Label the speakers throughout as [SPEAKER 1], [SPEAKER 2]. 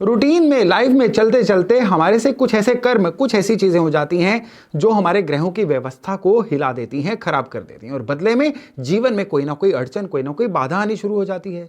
[SPEAKER 1] Routine में life में चलते चलते हमारे से कुछ ऐसे कर्म, कुछ ऐसी चीजें हो जाती हैं जो हमारे ग्रहों की व्यवस्था को हिला देती हैं, खराब कर देती हैं और बदले में जीवन में कोई ना कोई अड़चन, कोई ना कोई बाधा आनी शुरू हो जाती है।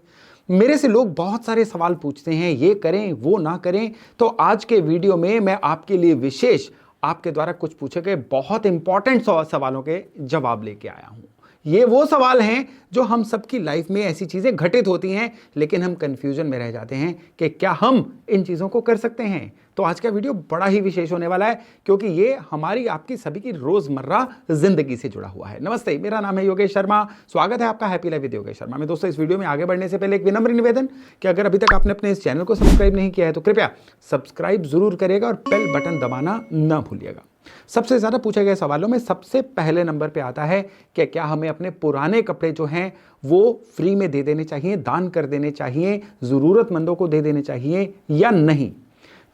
[SPEAKER 1] मेरे से लोग बहुत सारे सवाल पूछते हैं, ये करें वो ना करें। तो आज के वीडियो में मैं आपके लिए विशेष आपके द्वारा कुछ पूछे गए बहुत इंपॉर्टेंट सवालों के जवाब लेके आया हूं। ये वो सवाल हैं जो हम सबकी लाइफ में ऐसी चीजें घटित होती हैं, लेकिन हम कंफ्यूजन में रह जाते हैं कि क्या हम इन चीजों को कर सकते हैं। तो आज का वीडियो बड़ा ही विशेष होने वाला है क्योंकि ये हमारी आपकी सभी की रोजमर्रा जिंदगी से जुड़ा हुआ है। नमस्ते, मेरा नाम है योगेश शर्मा। स्वागत है आपका happy life with Yogesh Sharma में। दोस्तों, इस वीडियो में आगे बढ़ने से पहले एक विनम्र निवेदन कि अगर अभी तक आपने अपने इस चैनल को सब्सक्राइब नहीं किया है तो कृपया सब्सक्राइब जरूर करिएगा और बेल बटन दबाना ना भूलिएगा। सबसे ज्यादा पूछे गए सवालों में सबसे पहले नंबर पे आता है कि क्या हमें अपने पुराने कपड़े जो हैं वो फ्री में दे देने चाहिए, दान कर देने चाहिए, जरूरतमंदों को दे देने चाहिए या नहीं।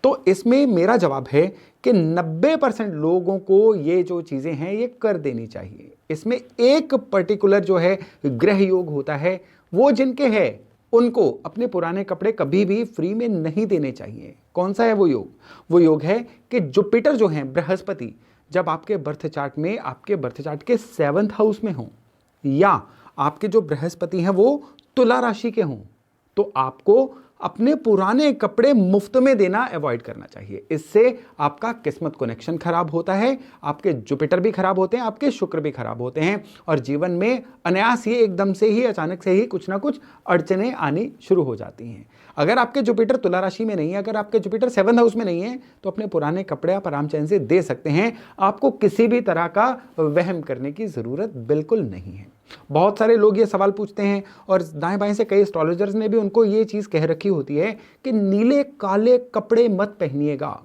[SPEAKER 1] तो इसमें मेरा जवाब है कि 90% लोगों को ये जो चीजें हैं ये कर देनी चाहिए। इसमें एक पर्टिकुलर जो है ग्रह योग होता है, वो जिनके है उनको अपने पुराने कपड़े कभी भी फ्री में नहीं देने चाहिए। कौन सा है वो योग? वो योग है कि जुपिटर जो है, बृहस्पति, जब आपके बर्थ चार्ट में, आपके बर्थ चार्ट के 7th हाउस में हो या आपके जो बृहस्पति हैं वो तुला राशि के हों, तो आपको अपने पुराने कपड़े मुफ्त में देना अवॉइड करना चाहिए। इससे आपका किस्मत कनेक्शन खराब होता है, आपके जुपिटर भी खराब होते हैं, आपके शुक्र भी खराब होते हैं और जीवन में अनायास ही, एकदम से ही, अचानक से ही कुछ ना कुछ अड़चने आनी शुरू हो जाती हैं। अगर आपके जुपिटर तुला राशि में नहीं है, अगर आपके जुपिटर 7th हाउस में नहीं है, तो अपने पुराने कपड़े आप आराम चैन से दे सकते हैं। आपको किसी भी तरह का वहम करने की जरूरत बिल्कुल नहीं है। बहुत सारे लोग ये सवाल पूछते हैं और दाएं बाएं से कई एस्ट्रोलॉजर्स ने भी उनको ये चीज कह रखी होती है कि नीले काले कपड़े मत पहनिएगा।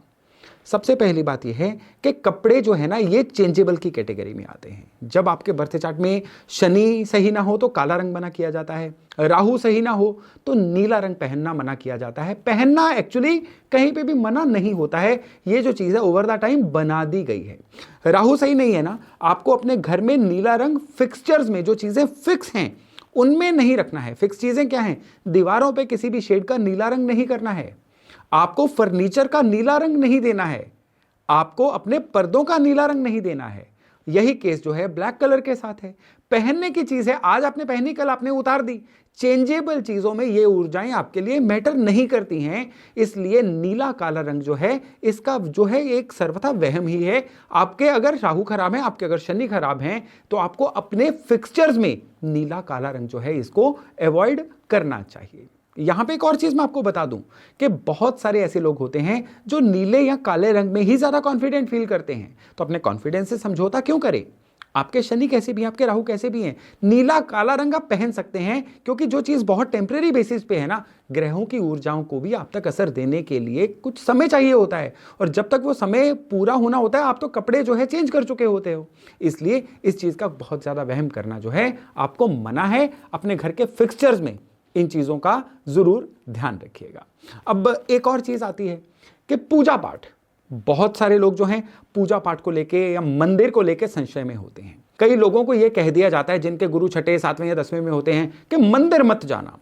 [SPEAKER 1] सबसे पहली बात यह है कि कपड़े जो है ना, ये चेंजेबल की कैटेगरी में आते हैं। जब आपके बर्थ चार्ट में शनि सही ना हो तो काला रंग मना किया जाता है, राहु सही ना हो तो नीला रंग पहनना मना किया जाता है। पहनना एक्चुअली कहीं पे भी मना नहीं होता है, ये जो चीज़ है ओवर द टाइम बना दी गई है। राहु सही नहीं है ना, आपको अपने घर में नीला रंग फिक्सचर्स में, जो चीज़ें फिक्स हैं उनमें नहीं रखना है। फिक्स चीज़ें क्या हैं? दीवारों पर किसी भी शेड का नीला रंग नहीं करना है, आपको फर्नीचर का नीला रंग नहीं देना है, आपको अपने पर्दों का नीला रंग नहीं देना है। यही केस जो है ब्लैक कलर के साथ है। पहनने की चीज है, आज आपने पहनी कल आपने उतार दी। चेंजेबल चीजों में ये ऊर्जाएं आपके लिए मैटर नहीं करती हैं, इसलिए नीला काला रंग जो है इसका जो है एक सर्वथा वहम ही है। आपके अगर राहु खराब है, आपके अगर शनि खराब हैं, तो आपको अपने फिक्सचर्स में नीला काला रंग जो है इसको अवॉइड करना चाहिए। यहां पे एक और चीज मैं आपको बता दूं कि बहुत सारे ऐसे लोग होते हैं जो नीले या काले रंग में ही ज्यादा कॉन्फिडेंट फील करते हैं। तो अपने कॉन्फिडेंस से समझौता क्यों करें? आपके शनि कैसे भी हैं, आपके राहु कैसे भी हैं, नीला काला रंग आप पहन सकते हैं क्योंकि जो चीज बहुत टेम्परेरी बेसिस पे है ना, ग्रहों की ऊर्जाओं को भी आप तक असर देने के लिए कुछ समय चाहिए होता है और जब तक वो समय पूरा होना होता है आप तो कपड़े जो है चेंज कर चुके होते हो। इसलिए इस चीज का बहुत ज्यादा वहम करना जो है आपको मना है। अपने घर के फिक्सचर्स में इन चीजों का जरूर ध्यान रखिएगा। अब एक और चीज आती है कि पूजा पाठ। बहुत सारे लोग जो हैं पूजा पाठ को लेके या मंदिर को लेके संशय में होते हैं। कई लोगों को यह कह दिया जाता है, जिनके गुरु छठे 7वें या 10वें में होते हैं, कि मंदिर मत जाना।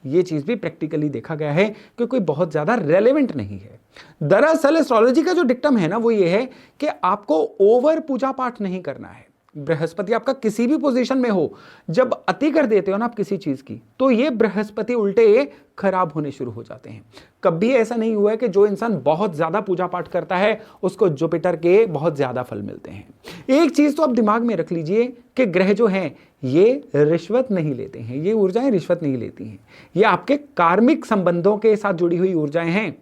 [SPEAKER 1] यह चीज भी प्रैक्टिकली देखा गया है कि कोई बहुत ज्यादा रेलेवेंट नहीं है। दरअसल एस्ट्रोलॉजी का जो डिक्टम है ना, वो ये है कि आपको ओवर पूजा पाठ नहीं करना है। बृहस्पति आपका किसी भी पोजीशन में हो, जब अति कर देते हो ना आप किसी चीज की, तो ये बृहस्पति उल्टे खराब होने शुरू हो जाते हैं। कभी ऐसा नहीं हुआ है कि जो इंसान बहुत ज्यादा पूजा पाठ करता है उसको जुपिटर के बहुत ज्यादा फल मिलते हैं। एक चीज तो आप दिमाग में रख लीजिए कि ग्रह जो हैं ये रिश्वत नहीं लेते हैं, ये ऊर्जाएं रिश्वत नहीं लेती हैं। ये आपके कार्मिक संबंधों के साथ जुड़ी हुई ऊर्जाएं हैं।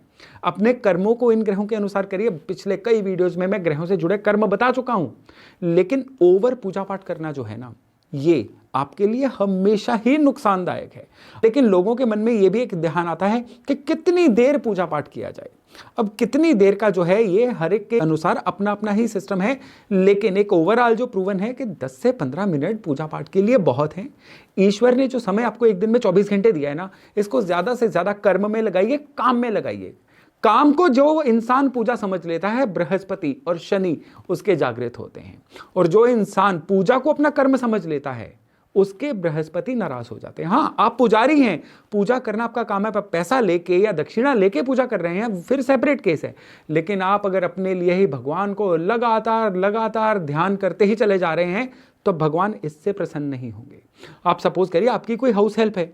[SPEAKER 1] अपने कर्मों को इन ग्रहों के अनुसार करिए। पिछले कई वीडियोस में मैं ग्रहों से जुड़े कर्म बता चुका हूं, लेकिन ओवर पूजा पाठ करना जो है ना, ये आपके लिए हमेशा ही नुकसानदायक है। लेकिन लोगों के मन में यह भी एक ध्यान आता है कि कितनी देर पूजा पाठ किया जाए। अब कितनी देर का जो है ये हर एक के अनुसार अपना अपना ही सिस्टम है, लेकिन एक ओवरऑल जो प्रूवन है कि 10 से 15 मिनट पूजा पाठ के लिए बहुत है। ईश्वर ने जो समय आपको एक दिन में 24 घंटे दिया है ना, इसको ज्यादा से ज्यादा कर्म में लगाइए, काम में लगाइए। काम को जो इंसान पूजा समझ लेता है, बृहस्पति और शनि उसके जागृत होते हैं, और जो इंसान पूजा को अपना कर्म समझ लेता है उसके बृहस्पति नाराज हो जाते हैं। हाँ, आप पुजारी हैं, पूजा करना आपका काम है, आप पैसा लेके या दक्षिणा लेके पूजा कर रहे हैं, फिर सेपरेट केस है। लेकिन आप अगर अपने लिए ही भगवान को लगातार लगातार ध्यान करते ही चले जा रहे हैं तो भगवान इससे प्रसन्न नहीं होंगे। आप सपोज करिए आपकी कोई हाउस हेल्प है,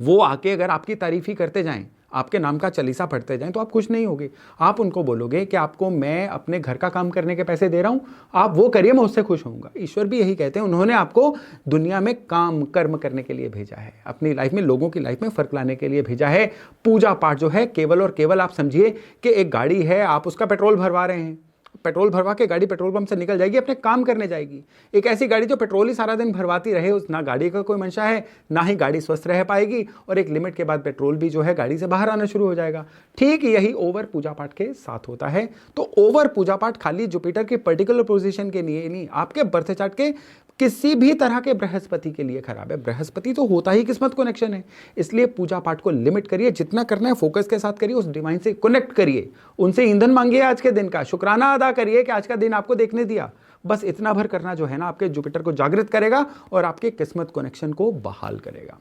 [SPEAKER 1] वो आके अगर आपकी तारीफ ही करते जाएं, आपके नाम का चालीसा पढ़ते जाएं, तो आप खुश नहीं होगे। आप उनको बोलोगे कि आपको मैं अपने घर का काम करने के पैसे दे रहा हूं, आप वो करिए, मैं उससे खुश होऊंगा। ईश्वर भी यही कहते हैं, उन्होंने आपको दुनिया में काम कर्म करने के लिए भेजा है, अपनी लाइफ में लोगों की लाइफ में फर्क लाने के लिए भेजा है। पूजा पाठ जो है केवल और केवल आप समझिए कि एक गाड़ी है, आप उसका पेट्रोल भरवा रहे हैं, पेट्रोल भरवा के गाड़ी पेट्रोल पंप से निकल जाएगी, अपने काम करने जाएगी। एक ऐसी गाड़ी जो पेट्रोल ही सारा दिन भरवाती रहे, उस ना गाड़ी का कोई मंशा है, ना ही गाड़ी स्वस्थ रह पाएगी, और एक लिमिट के बाद पेट्रोल भी जो है गाड़ी से बाहर आना शुरू हो जाएगा। ठीक यही ओवर पूजा पाठ के साथ होता है। तो ओवर पूजा पाठ खाली जुपिटर की पर्टिकुलर पोजीशन के लिए नहीं, आपके बर्थ चार्ट के किसी भी तरह के बृहस्पति के लिए खराब है। बृहस्पति तो होता ही किस्मत कनेक्शन है, इसलिए पूजा पाठ को लिमिट करिए, जितना करना है फोकस के साथ करिए, उस डिवाइन से कनेक्ट करिए, उनसे ईंधन मांगिए, आज के दिन का शुक्राना अदा करिए कि आज का दिन आपको देखने दिया। बस इतना भर करना जो है ना, आपके जुपिटर को जागृत करेगा और आपके किस्मत कनेक्शन को बहाल करेगा।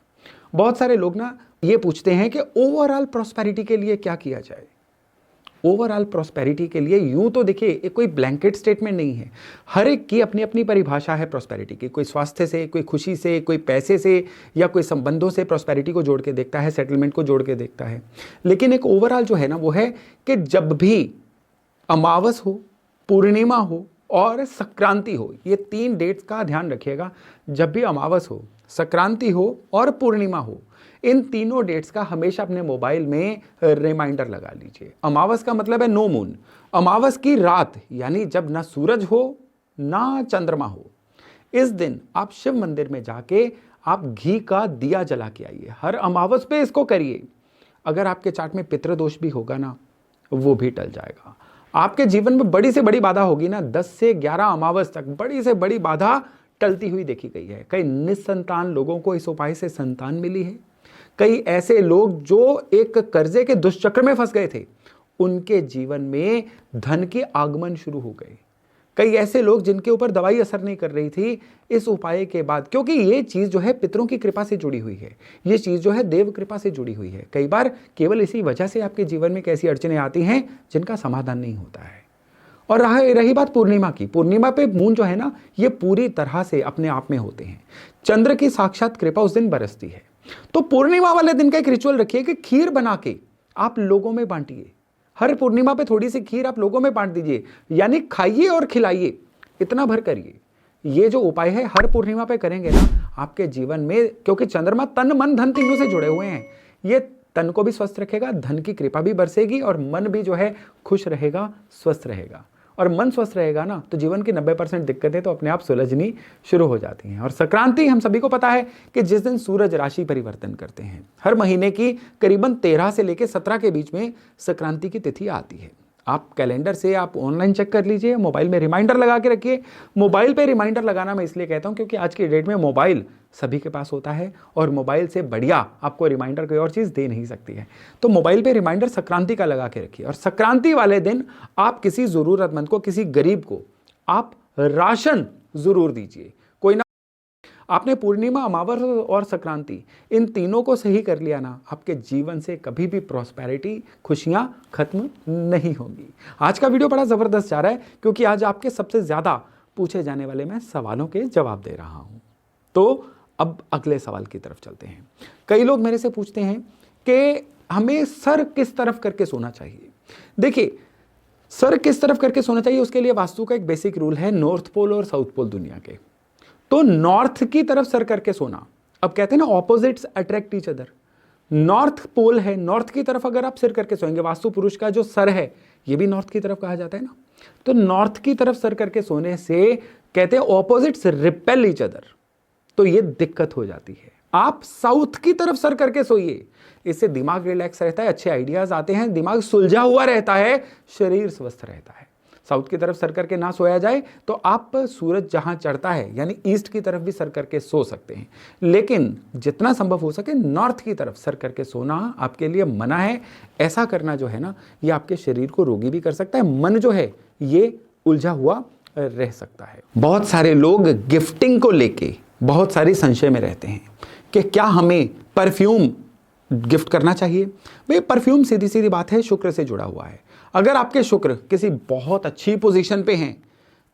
[SPEAKER 1] बहुत सारे लोग ना ये पूछते हैं कि ओवरऑल प्रॉस्पेरिटी के लिए क्या किया जाए। ओवरऑल प्रॉस्पेरिटी के लिए यूं तो देखिए, एक कोई ब्लैंकेट स्टेटमेंट नहीं है, हर एक की अपनी अपनी परिभाषा है प्रॉस्पेरिटी की। कोई स्वास्थ्य से, कोई खुशी से, कोई पैसे से, या कोई संबंधों से प्रॉस्पेरिटी को जोड़ के देखता है, सेटलमेंट को जोड़ के देखता है। लेकिन एक ओवरऑल जो है ना, वो है कि जब भी अमावस हो, पूर्णिमा हो और संक्रांति हो, ये 3 डेट्स का ध्यान रखिएगा। जब भी अमावस हो, संक्रांति हो और पूर्णिमा हो, इन तीनों डेट्स का हमेशा अपने मोबाइल में रिमाइंडर लगा लीजिए। अमावस का मतलब है नो मून, अमावस की रात, यानी जब ना सूरज हो ना चंद्रमा हो। इस दिन आप शिव मंदिर में जाके आप घी का दिया जला के आइए, हर अमावस पे इसको करिए। अगर आपके चार्ट में पितृदोष भी होगा ना, वो भी टल जाएगा। आपके जीवन में बड़ी से बड़ी बाधा होगी ना, 10 से 11 अमावस तक बड़ी से बड़ी बाधा टलती हुई देखी गई है। कई निसंतान लोगों को इस उपाय से संतान मिली है। कई ऐसे लोग जो एक कर्जे के दुष्चक्र में फंस गए थे, उनके जीवन में धन के आगमन शुरू हो गए। कई ऐसे लोग जिनके ऊपर दवाई असर नहीं कर रही थी, इस उपाय के बाद, क्योंकि ये चीज जो है पितरों की कृपा से जुड़ी हुई है, ये चीज जो है देव कृपा से जुड़ी हुई है। कई बार केवल इसी वजह से आपके जीवन में कैसी अड़चनें आती हैं जिनका समाधान नहीं होता है। और रही बात पूर्णिमा की, पूर्णिमा पे मून जो है ना, ये पूरी तरह से अपने आप में होते हैं। चंद्र की साक्षात कृपा उस दिन बरसती है। तो पूर्णिमा वाले दिन का एक रिचुअल रखिए कि खीर बना के आप लोगों में बांटिए। हर पूर्णिमा पे थोड़ी सी खीर आप लोगों में बांट दीजिए, यानी खाइए और खिलाइए, इतना भर करिए। ये जो उपाय है हर पूर्णिमा पे करेंगे ना, आपके जीवन में, क्योंकि चंद्रमा तन मन धन तीनों से जुड़े हुए हैं, ये तन को भी स्वस्थ रखेगा, धन की कृपा भी बरसेगी, और मन भी जो है खुश रहेगा, स्वस्थ रहेगा। और मन स्वस्थ रहेगा ना, तो जीवन की 90% दिक्कतें तो अपने आप सुलझनी शुरू हो जाती हैं। और संक्रांति हम सभी को पता है कि जिस दिन सूरज राशि परिवर्तन करते हैं, हर महीने की करीबन 13 से लेकर 17 के बीच में संक्रांति की तिथि आती है। आप कैलेंडर से आप ऑनलाइन चेक कर लीजिए, मोबाइल में रिमाइंडर लगा के रखिए। मोबाइल पे रिमाइंडर लगाना मैं इसलिए कहता हूं क्योंकि आज की डेट में मोबाइल सभी के पास होता है, और मोबाइल से बढ़िया आपको रिमाइंडर कोई और चीज़ दे नहीं सकती है। तो मोबाइल पे रिमाइंडर संक्रांति का लगा के रखिए, और संक्रांति वाले दिन आप किसी ज़रूरतमंद को, किसी गरीब को आप राशन ज़रूर दीजिए। कोई ना, आपने पूर्णिमा, अमावस और संक्रांति इन तीनों को सही कर लिया ना, आपके जीवन से कभी भी प्रॉस्पेरिटी, खुशियां खत्म नहीं होंगी। आज का वीडियो बड़ा ज़बरदस्त जा रहा है क्योंकि आज आपके सबसे ज़्यादा पूछे जाने वाले मैं सवालों के जवाब दे रहा हूं। तो अब अगले सवाल की तरफ चलते हैं। कई लोग मेरे से पूछते हैं कि हमें सर किस तरफ करके सोना चाहिए। देखिए, सर किस तरफ करके सोना चाहिए, उसके लिए वास्तु का एक बेसिक रूल है, नॉर्थ पोल और साउथ पोल दुनिया के। तो नॉर्थ की तरफ सर करके सोना, अब कहते हैं ना opposites attract each other. North pole है, नॉर्थ की तरफ अगर आप सिर करके सोएंगे, वास्तु पुरुष का जो सर है ये भी नॉर्थ की तरफ कहा जाता है ना, तो नॉर्थ की तरफ सर करके सोने से कहते हैं ऑपोजिट्स रिपेल ईच अदर, तो ये दिक्कत हो जाती है। आप साउथ की तरफ सर करके सोइए, इससे दिमाग रिलैक्स रहता है, अच्छे आइडियाज आते हैं, दिमाग सुलझा हुआ रहता है, शरीर स्वस्थ रहता है। साउथ की तरफ सर करके ना सोया जाए तो आप सूरज जहां चढ़ता है यानी ईस्ट की तरफ भी सर करके सो सकते हैं, लेकिन जितना संभव हो सके नॉर्थ की तरफ सर करके सोना आपके लिए मना है। ऐसा करना जो है ना, ये आपके शरीर को रोगी भी कर सकता है, मन जो है ये उलझा हुआ रह सकता है। बहुत सारे लोग गिफ्टिंग को लेके बहुत सारी संशय में रहते हैं कि क्या हमें परफ्यूम गिफ्ट करना चाहिए। भाई परफ्यूम सीधी सीधी बात है शुक्र से जुड़ा हुआ है। अगर आपके शुक्र किसी बहुत अच्छी पोजीशन पे हैं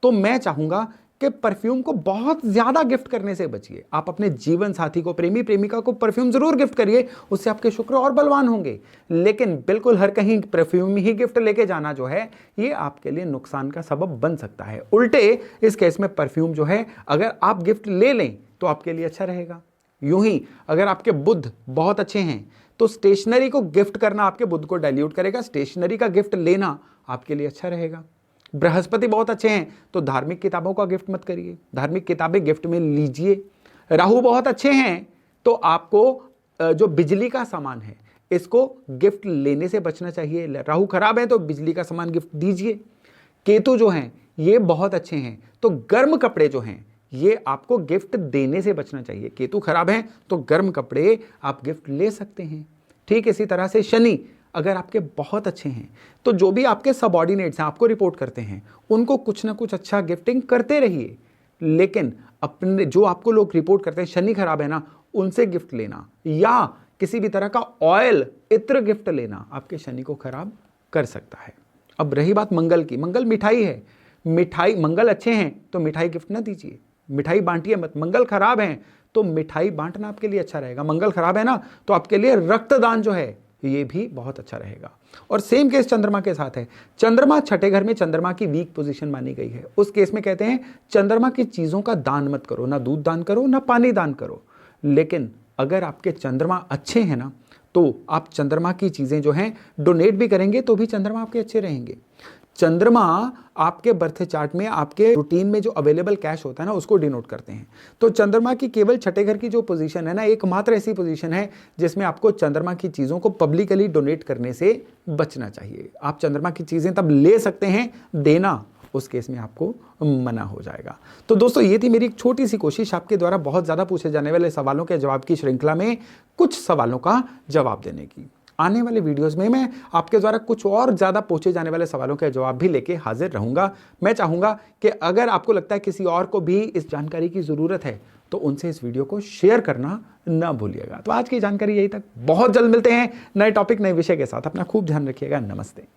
[SPEAKER 1] तो मैं चाहूंगा कि परफ्यूम को बहुत ज्यादा गिफ्ट करने से बचिए। आप अपने जीवन साथी को, प्रेमी प्रेमिका को परफ्यूम जरूर गिफ्ट करिए, उससे आपके शुक्र और बलवान होंगे। लेकिन बिल्कुल हर कहीं परफ्यूम ही गिफ्ट लेके जाना जो है ये आपके लिए नुकसान का सबब बन सकता है। उल्टे इस केस में परफ्यूम जो है अगर आप गिफ्ट ले लें तो आपके लिए अच्छा रहेगा। यूं ही अगर आपके बुध बहुत अच्छे हैं तो स्टेशनरी को गिफ्ट करना आपके बुध को डाइल्यूट करेगा, स्टेशनरी का गिफ्ट लेना आपके लिए अच्छा रहेगा। बृहस्पति बहुत अच्छे हैं तो धार्मिक किताबों का गिफ्ट मत करिए, धार्मिक किताबें गिफ्ट में लीजिए। राहु बहुत अच्छे हैं तो आपको जो बिजली का सामान है इसको गिफ्ट लेने से बचना चाहिए। राहु खराब है तो बिजली का सामान गिफ्ट दीजिए। केतु जो हैं ये बहुत अच्छे हैं तो गर्म कपड़े जो हैं ये आपको गिफ्ट देने से बचना चाहिए। केतु खराब है तो गर्म कपड़े आप गिफ्ट ले सकते हैं। ठीक इसी तरह से शनि अगर आपके बहुत अच्छे हैं तो जो भी आपके सबऑर्डिनेट्स हैं, आपको रिपोर्ट करते हैं, उनको कुछ ना कुछ अच्छा गिफ्टिंग करते रहिए। लेकिन अपने जो आपको लोग रिपोर्ट करते हैं शनि खराब है ना, उनसे गिफ्ट लेना या किसी भी तरह का ऑयल, इत्र गिफ्ट लेना आपके शनि को खराब कर सकता है। अब रही बात मंगल की, मंगल मिठाई है, मिठाई मंगल अच्छे हैं तो मिठाई गिफ्ट ना दीजिए, मिठाई बांटिए मत। मंगल खराब है तो मिठाई बांटना आपके लिए अच्छा रहेगा। मंगल खराब है ना तो आपके लिए रक्तदान जो है ये भी बहुत अच्छा रहेगा। और सेम केस चंद्रमा के साथ है। चंद्रमा छठे घर में चंद्रमा की वीक पोजीशन मानी गई है। उस केस में कहते हैं चंद्रमा की चीजों का दान मत करो, ना दूध दान करो ना पानी दान करो। लेकिन अगर आपके चंद्रमा अच्छे हैं ना तो आप चंद्रमा की चीजें जो हैं डोनेट भी करेंगे तो भी चंद्रमा आपके अच्छे रहेंगे। चंद्रमा आपके बर्थ चार्ट में आपके रूटीन में जो अवेलेबल कैश होता है ना उसको डिनोट करते हैं। तो चंद्रमा की केवल छठे घर की जो पोजीशन है ना, एकमात्र ऐसी पोजीशन है जिसमें आपको चंद्रमा की चीज़ों को पब्लिकली डोनेट करने से बचना चाहिए। आप चंद्रमा की चीज़ें तब ले सकते हैं, देना उस केस में आपको मना हो जाएगा। तो दोस्तों ये थी मेरी एक छोटी सी कोशिश आपके द्वारा बहुत ज़्यादा पूछे जाने वाले सवालों के जवाब की श्रृंखला में कुछ सवालों का जवाब देने की। आने वाले वीडियोस में मैं आपके द्वारा कुछ और ज़्यादा पूछे जाने वाले सवालों के जवाब भी लेके हाजिर रहूंगा। मैं चाहूँगा कि अगर आपको लगता है किसी और को भी इस जानकारी की ज़रूरत है तो उनसे इस वीडियो को शेयर करना ना भूलिएगा। तो आज की जानकारी यही तक, बहुत जल्द मिलते हैं नए टॉपिक नए विषय के साथ। अपना खूब ध्यान रखिएगा। नमस्ते।